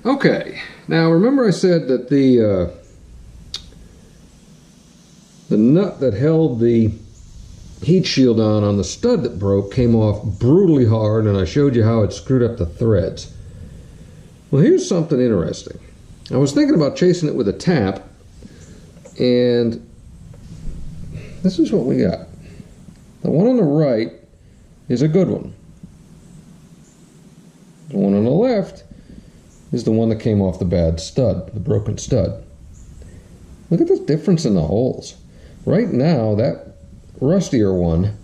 Okay, now remember I said that the nut that held the heat shield on the stud that broke came off brutally hard, and I showed you how it screwed up the threads. Well, here's something interesting. I was thinking about chasing it with a tap, and this is what we got. The one on the right is a good one. The one on the left is the one that came off the bad stud, the broken stud. Look at the difference in the holes. Right now, that rustier one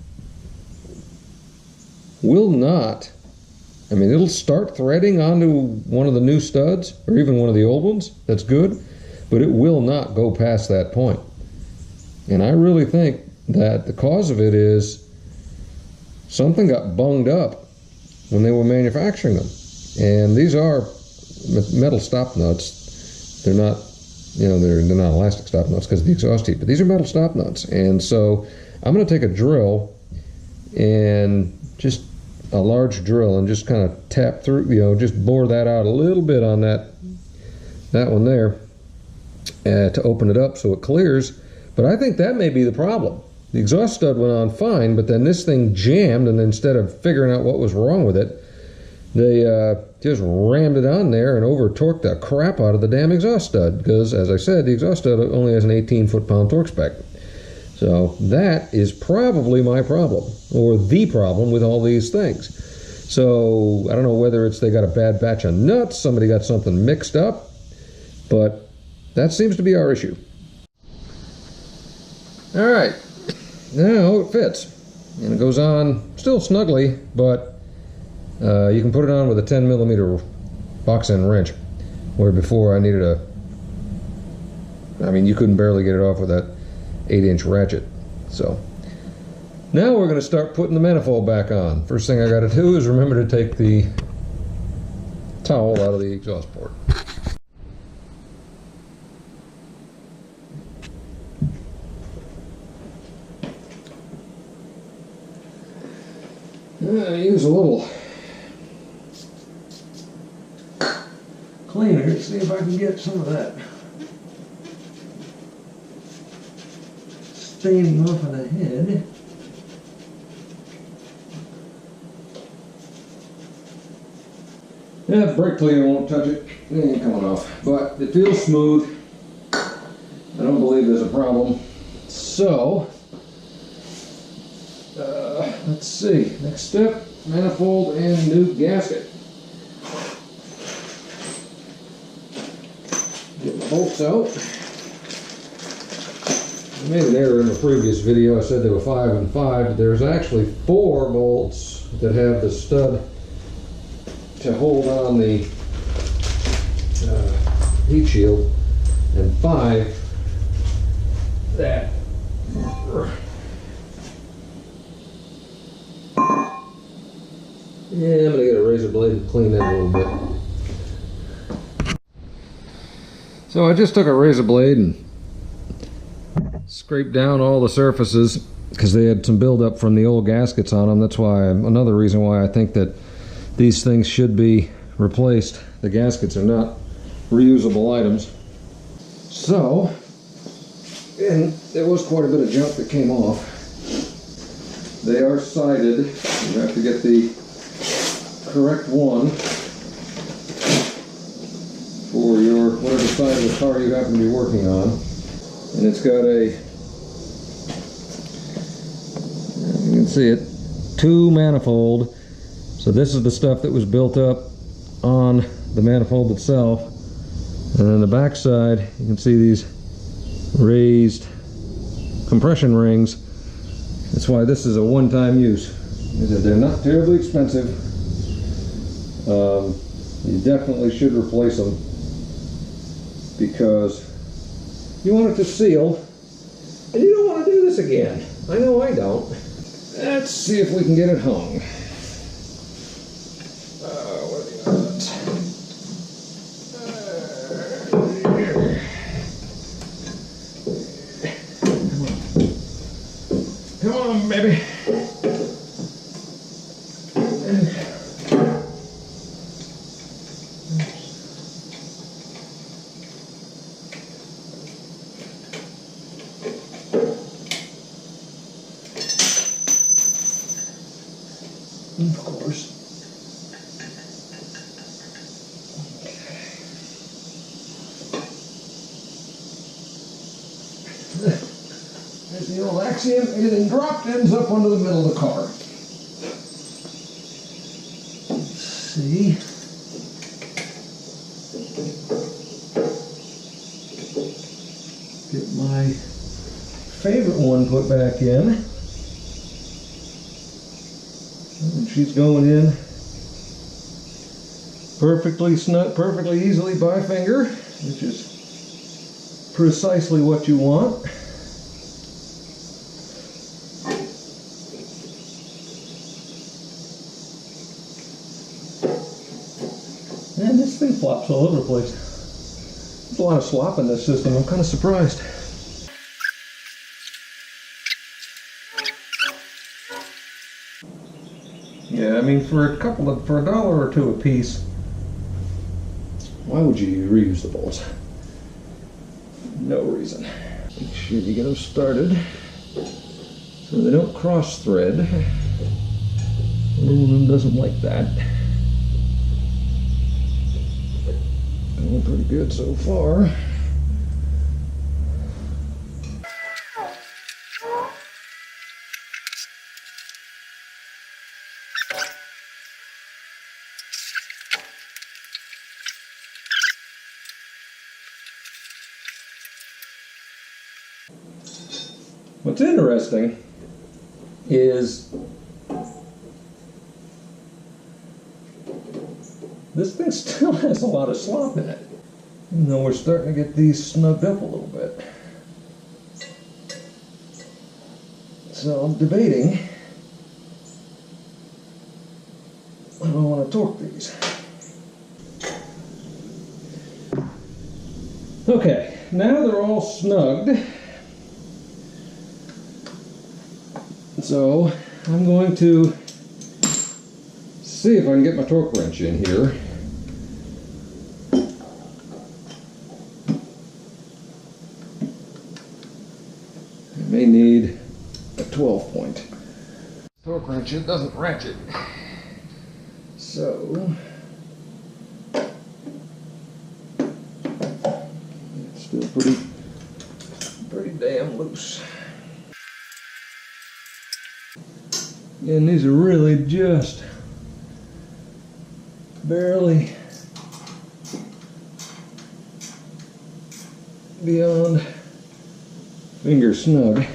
will not, I mean, it'll start threading onto one of the new studs, or even one of the old ones, that's good, but it will not go past that point. And I really think that the cause of it is something got bunged up when they were manufacturing them. And these are metal stop nuts. They're not, you know, they're not elastic stop nuts because of the exhaust heat, but these are metal stop nuts. And so I'm going to take a drill, and just a large drill, and just kind of tap through, you know, just bore that out a little bit on that one there to open it up so it clears. But I think that may be the problem. The exhaust stud went on fine, but then this thing jammed, and instead of figuring out what was wrong with it, they just rammed it on there and over-torqued the crap out of the damn exhaust stud, because, as I said, the exhaust stud only has an 18 foot-pound torque spec. So that is probably my problem, or the problem with all these things. So I don't know whether it's they got a bad batch of nuts, somebody got something mixed up, but that seems to be our issue. All right, now it fits, and it goes on still snugly, but you can put it on with a 10mm box end wrench, where before I needed I mean, you couldn't barely get it off with that 8-inch ratchet. So now we're going to start putting the manifold back on. First thing I got to do is remember to take the towel out of the exhaust port. Use a little cleaner to see if I can get some of that staining off of the head. Yeah, brake cleaner won't touch it. It ain't coming off, but it feels smooth. I don't believe there's a problem. So let's see. Next step, manifold and new gasket. Get the bolts out. I made an error in the previous video. I said there were 5 and 5, but there's actually 4 bolts that have the stud to hold on the heat shield, and 5 that. Yeah, I'm going to get a razor blade and clean that a little bit. So I just took a razor blade and scraped down all the surfaces because they had some buildup from the old gaskets on them. That's why, another reason why I think that these things should be replaced. The gaskets are not reusable items. So, and there was quite a bit of junk that came off. They are sided. You have to get the correct one for your whatever side of the car you happen to be working on. And it's got a, you can see it, 2 manifold. So this is the stuff that was built up on the manifold itself. And on the back side, you can see these raised compression rings. That's why this is a one-time use. They're not terribly expensive. You definitely should replace them because you want it to seal, and you don't want to do this again. I know I don't. Let's see if we can get it hung. What are the odds? Come on, baby. Of course. There's the old axiom, anything dropped ends up under the middle of the car. Let's see. Get my favorite one put back in. And she's going in perfectly snug, perfectly easily by finger, which is precisely what you want. Man, this thing flops all over the place. There's a lot of slop in this system. I'm kind of surprised. Yeah, I mean, for $1 or $2 a piece, why would you reuse the bolts? No reason. Make sure you get them started so they don't cross thread. Aluminum doesn't like that. Going pretty good so far. What's interesting is this thing still has a lot of slop in it, even though we're starting to get these snugged up a little bit. So I'm debating how I want to torque these. Okay, now they're all snugged. So I'm going to see if I can get my torque wrench in here. I may need a 12-point torque wrench. It doesn't ratchet. So it's still pretty damn loose. And these are really just barely beyond finger snug.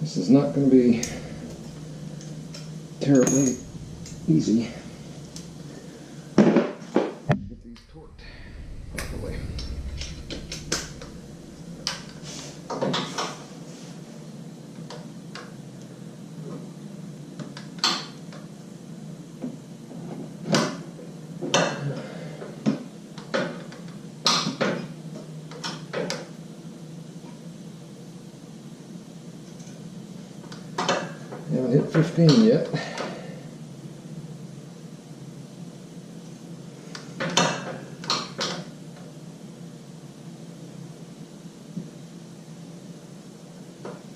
This is not going to be terribly easy. Get these torqued properly. Haven't hit 15 yet.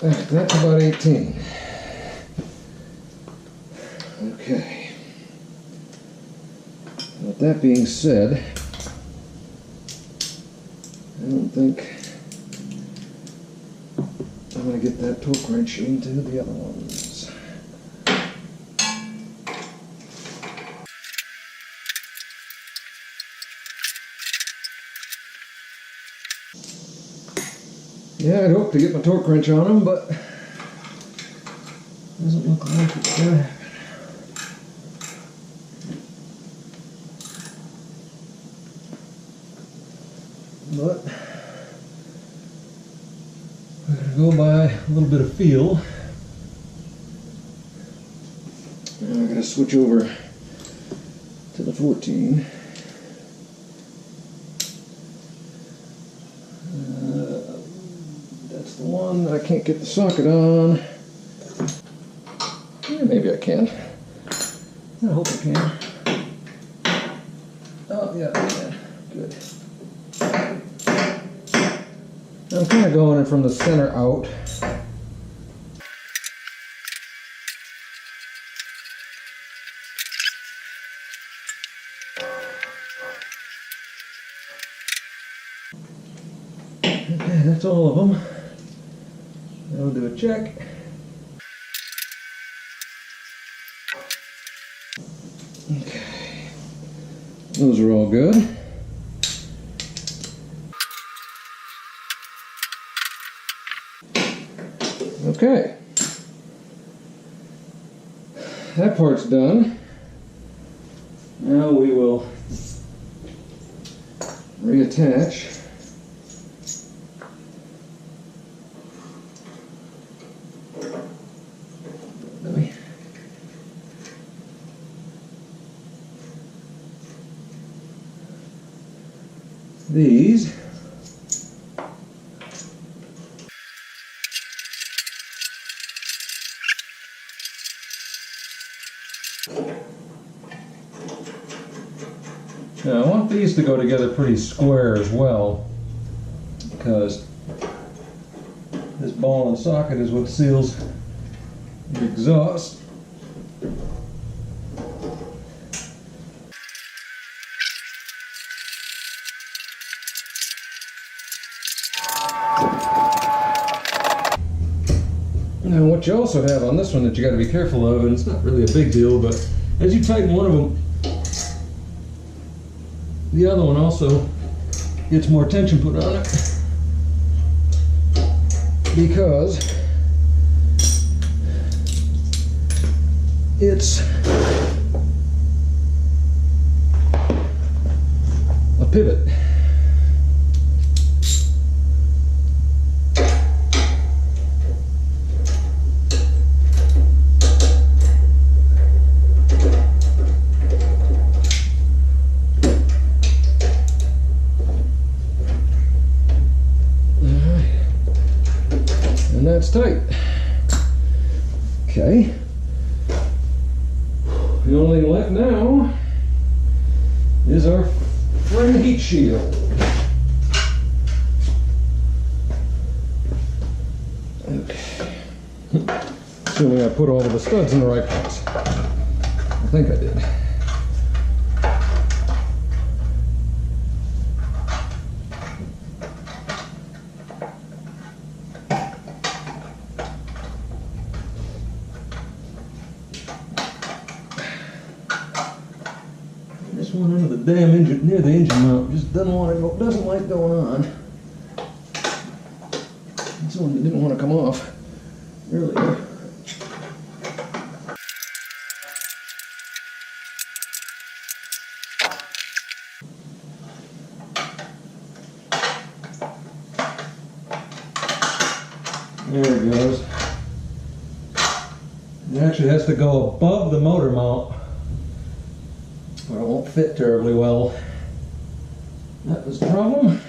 That's about 18. Okay. With that being said, I don't think I'm going to get that torque wrench into the other ones. Yeah, I'd hope to get my torque wrench on them, but doesn't look like it's going to happen. But I'm going to go by a little bit of feel. Now I'm going to switch over to the 14. That's the one that I can't get the socket on. Yeah, maybe I can. I hope I can. Oh, yeah, I can. Good. I'm kind of going from the center out. Okay, that's all of them. Now we'll do a check. Okay. Those are all good. Okay. That part's done. Now we will reattach. These. Now I want these to go together pretty square as well, because this ball and socket is what seals the exhaust. Now what you also have on this one that you got to be careful of, and it's not really a big deal, but as you tighten one of them, the other one also gets more tension put on it, because it's a pivot. And that's tight. Okay. The only thing left now is our front heat shield. Okay. Assuming I put all of the studs in the right place. I think I did. This one under the damn engine, near the engine mount, just doesn't like going on. This one that didn't want to come off earlier. There it goes. It actually has to go above the motor mount, or it won't fit terribly well. That was the problem.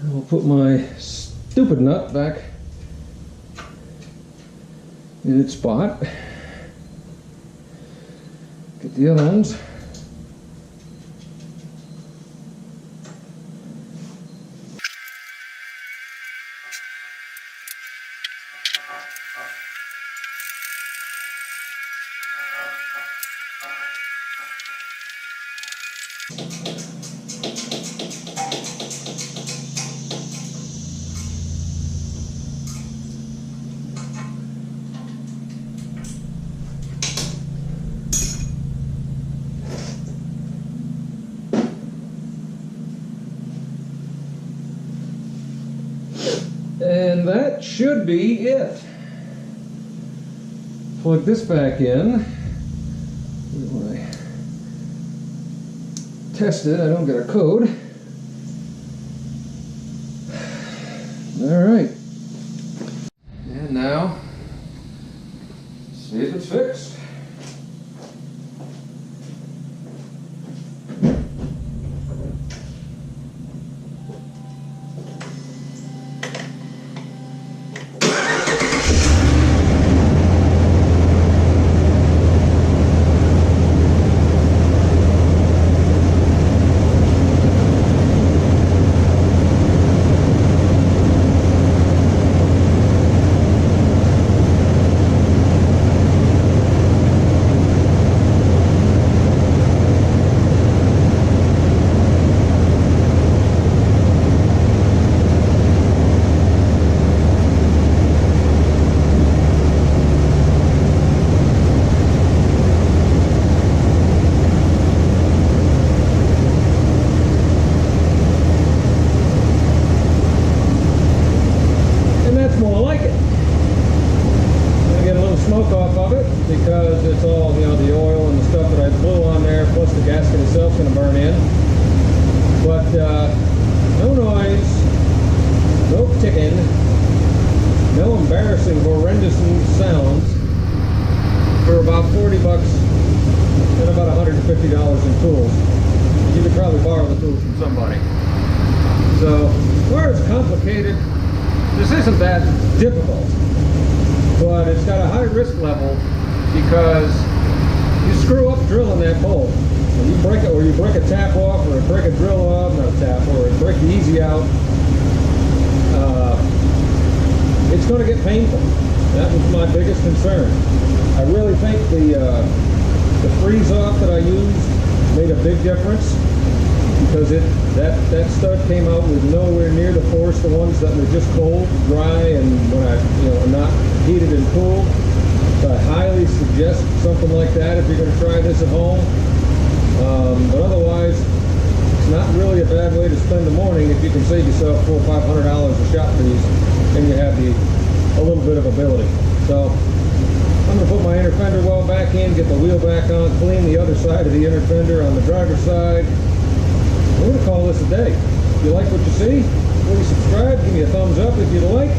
I'll put my stupid nut back in its spot. Get the other ones. And that should be it. Plug this back in. When I test it, I don't get a code. All right. And now, see if it's fixed. itself going to burn in. But no noise, no ticking, no embarrassing, horrendous sounds for about 40 bucks and about $150 in tools. You could probably borrow the tools from somebody. So, as far as complicated, this isn't that difficult, but it's got a high risk level because you screw up drilling that bolt. When you break it, or you break a tap off, or break a drill off, not a tap, or break the easy out, it's going to get painful. That was my biggest concern. I really think the freeze off that I used made a big difference, because that stud came out with nowhere near the force the ones that were just cold, dry, and when I not heated and cooled. So I highly suggest something like that if you're going to try this at home. But otherwise, it's not really a bad way to spend the morning if you can save yourself $400 or $500 of shop fees and you have a little bit of ability. So I'm going to put my inner fender well back in, get the wheel back on, clean the other side of the inner fender on the driver's side. We're going to call this a day. If you like what you see, please subscribe, give me a thumbs up if you'd like.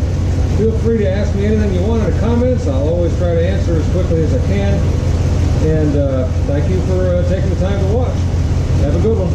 Feel free to ask me anything you want in the comments. I'll always try to answer as quickly as I can. And thank you for taking the time to watch. Have a good one.